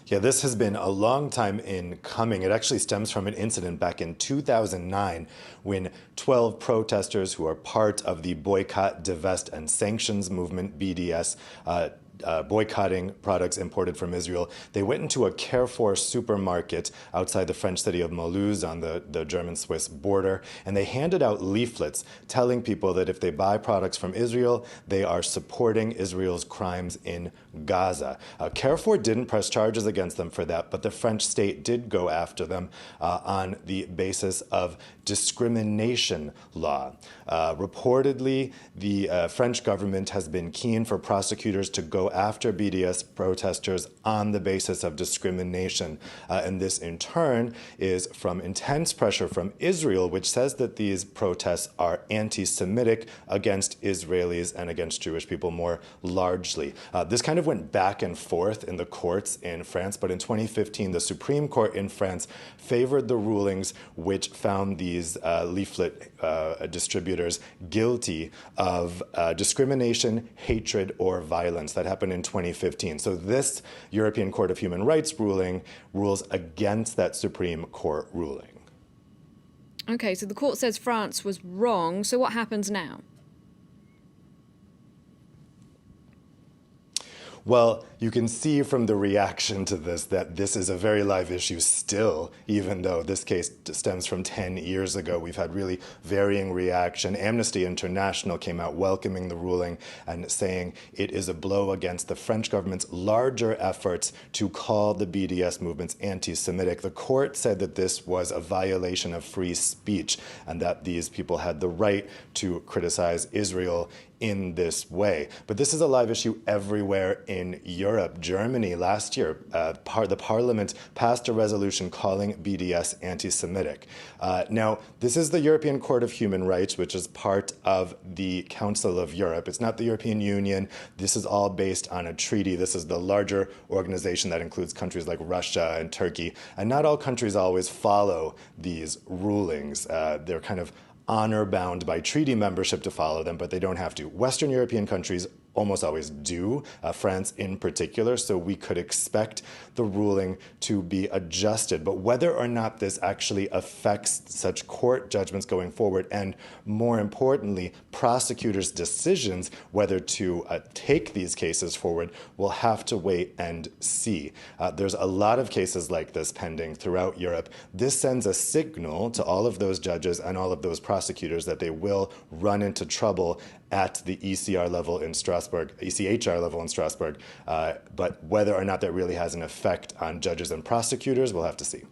Yeah, this has been a long time in coming. It actually stems from an incident back in 2009 when 12 protesters who are part of the Boycott, Divest, and Sanctions movement, BDS, boycotting products imported from Israel. They went into a Carrefour supermarket outside the French city of Mulhouse on the German-Swiss border, and they handed out leaflets telling people that if they buy products from Israel, they are supporting Israel's crimes in Gaza. Carrefour didn't press charges against them for that, but the French state did go after them on the basis of discrimination law. Reportedly, the French government has been keen for prosecutors to go after BDS protesters on the basis of discrimination. And this, in turn, is from intense pressure from Israel, which says that these protests are anti-Semitic against Israelis and against Jewish people more largely. This kind of went back and forth in the courts in France, but in 2015, the Supreme Court in France favored the rulings which found these leaflet distributors guilty of discrimination, hatred, or violence. That happened in 2015. So this European Court of Human Rights ruling rules against that Supreme Court ruling. Okay, so the court says France was wrong. So what happens now? Well, you can see from the reaction to this that this is a very live issue still, even though this case stems from 10 years ago. We've had really varying reaction. Amnesty International came out welcoming the ruling and saying it is a blow against the French government's larger efforts to call the BDS movements anti-Semitic. The court said that this was a violation of free speech and that these people had the right to criticize Israel in this way. But this is a live issue everywhere in Europe. Germany last year, the parliament passed a resolution calling BDS anti-Semitic. Now, this is the European Court of Human Rights, which is part of the Council of Europe. It's not the European Union. This is all based on a treaty. This is the larger organization that includes countries like Russia and Turkey. And not all countries always follow these rulings. They're kind of honor-bound by treaty membership to follow them, but they don't have to. Western European countries almost always do, France in particular, so we could expect the ruling to be adjusted. But whether or not this actually affects such court judgments going forward, and more importantly, prosecutors' decisions whether to take these cases forward, we'll have to wait and see. There's a lot of cases like this pending throughout Europe. This sends a signal to all of those judges and all of those prosecutors that they will run into trouble at the ECR level in Strasbourg, ECHR level in Strasbourg. But whether or not that really has an effect on judges and prosecutors, we'll have to see.